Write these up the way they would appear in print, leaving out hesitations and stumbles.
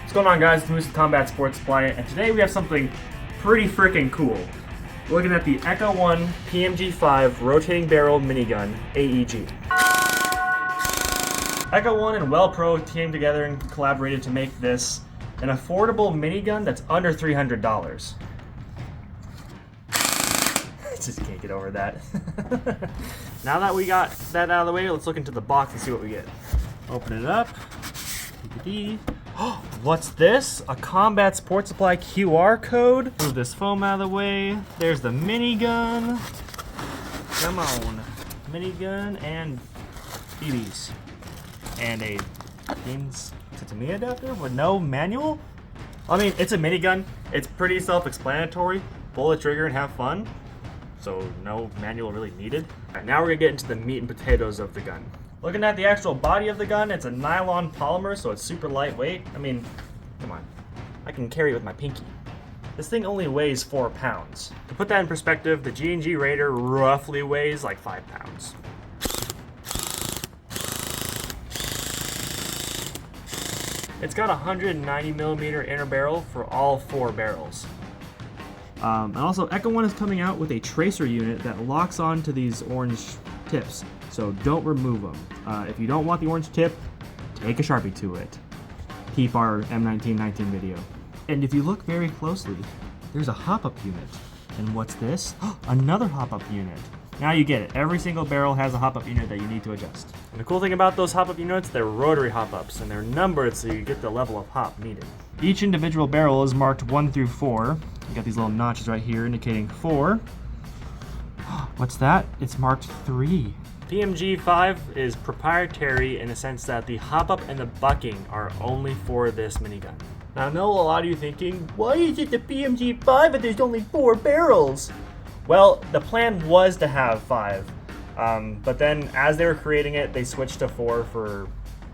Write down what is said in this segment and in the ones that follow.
What's going on, guys? It's Moose Combat Sports Supply, and today we have something pretty freaking cool. We're looking at the Echo1 PMG-5 rotating barrel minigun, AEG. Echo1 and WellPro came together and collaborated to make this an affordable minigun that's under $300. I just can't get over that. Now that we got that out of the way, let's look into the box and see what we get. Open it up. What's this? A Combat Sports Supply QR code. Move this foam out of the way. There's the minigun. Come on. Minigun and BBs. And a games to me adapter with no manual? I mean, it's a minigun. It's pretty self-explanatory. Pull the trigger and have fun. So no manual really needed. Alright, now we're gonna get into the meat and potatoes of the gun. Looking at the actual body of the gun, it's a nylon polymer, so it's super lightweight. I mean, come on, I can carry it with my pinky. This thing only weighs 4 pounds. To put that in perspective, the G&G Raider roughly weighs like 5 pounds. It's got a 190mm inner barrel for all 4 barrels. And also, Echo1 is coming out with a tracer unit that locks onto these orange tips, so don't remove them. If you don't want the orange tip, take a Sharpie to it. Keep our M1919 video. And if you look very closely, there's a hop-up unit. And what's this? Another hop-up unit. Now you get it. Every single barrel has a hop-up unit that you need to adjust. And the cool thing about those hop-up units, they're rotary hop-ups, and they're numbered so you get the level of hop needed. Each individual barrel is marked 1 through 4. You got these little notches right here indicating 4. What's that? It's marked 3. PMG-5 is proprietary in the sense that the hop-up and the bucking are only for this minigun. Now I know a lot of you thinking, why is it the PMG-5 but there's only 4 barrels? Well, the plan was to have 5, but then as they were creating it, they switched to 4 for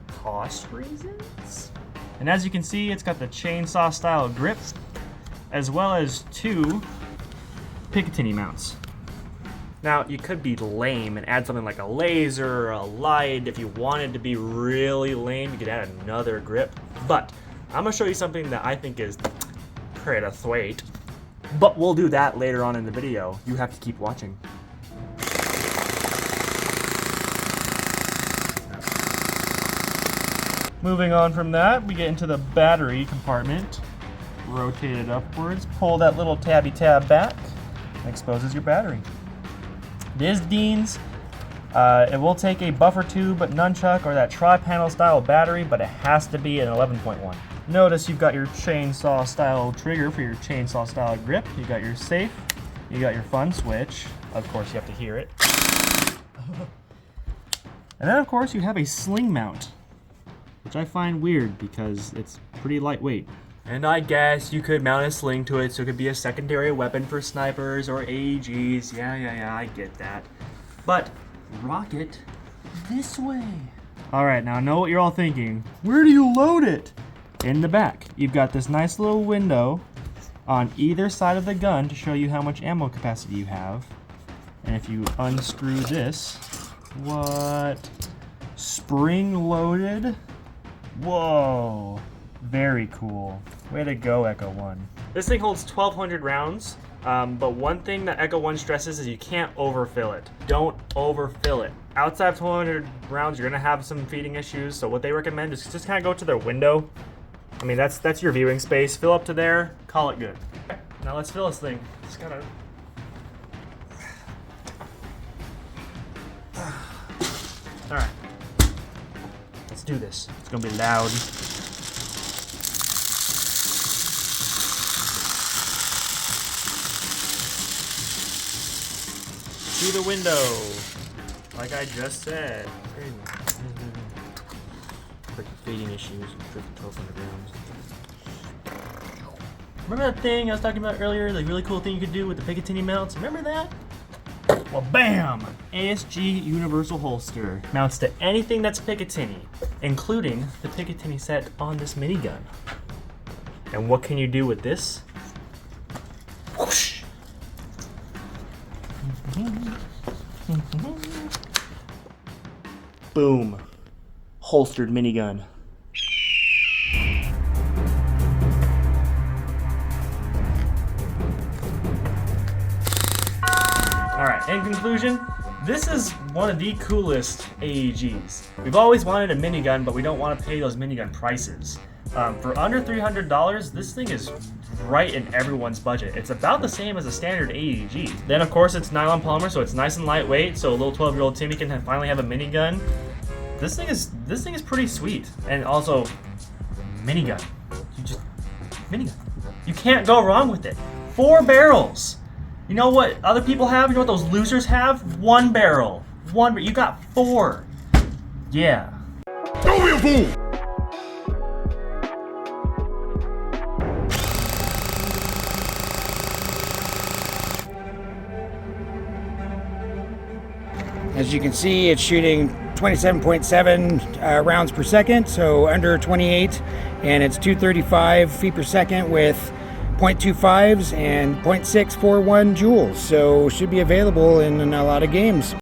cost reasons. And as you can see, it's got the chainsaw style grip, as well as 2 Picatinny mounts. Now, you could be lame and add something like a laser or a light. If you wanted to be really lame, you could add another grip. But I'm gonna show you something that I think is pretty sweet. But we'll do that later on in the video. You have to keep watching. Moving on from that, we get into the battery compartment. Rotate it upwards, pull that little tabby tab back, and exposes your battery. This Dean's, it will take a buffer tube, nunchuck, or that tri-panel style battery, but it has to be an 11.1. Notice you've got your chainsaw style trigger for your chainsaw style grip. You got your safe, you got your fun switch. Of course, you have to hear it. And then, of course, you have a sling mount, which I find weird because it's pretty lightweight. And I guess you could mount a sling to it so it could be a secondary weapon for snipers or AEGs. Yeah, I get that. But rock it this way. Alright, now I know what you're all thinking. Where do you load it? In the back. You've got this nice little window on either side of the gun to show you how much ammo capacity you have. And if you unscrew this, what? Spring loaded? Whoa. Very cool. Way to go, Echo1. This thing holds 1,200 rounds, but one thing that Echo1 stresses is you can't overfill it. Don't overfill it. Outside of 1,200 rounds, you're gonna have some feeding issues, so what they recommend is just kind of go to their window. I mean, that's your viewing space. Fill up to there, call it good. Okay, now let's fill this thing. Just gotta... Alright. Let's do this. It's gonna be loud. Through the window, like I just said. Like fading issues, drift 1,200 rounds. Remember that thing I was talking about earlier? The really cool thing you could do with the Picatinny mounts? Remember that? Well, bam! ASG Universal Holster. Mounts to anything that's Picatinny, including the Picatinny set on this minigun. And what can you do with this? Whoosh! Boom. Holstered minigun. in conclusion, this is one of the coolest AEGs. We've always wanted a minigun, but we don't want to pay those minigun prices. For under $300, this thing is right in everyone's budget. It's about the same as a standard AEG. Then of course it's nylon polymer, so it's nice and lightweight, so a little 12-year-old Timmy can finally have a minigun. This thing is pretty sweet. And also, minigun. Minigun. You can't go wrong with it. 4 barrels. You know what other people have? You know what those losers have? 1 barrel. You got 4. Yeah. Don't be a fool! As you can see, it's shooting 27.7 rounds per second, so under 28, and it's 235 feet per second with 0.25s and 0.641 joules, so should be available in a lot of games.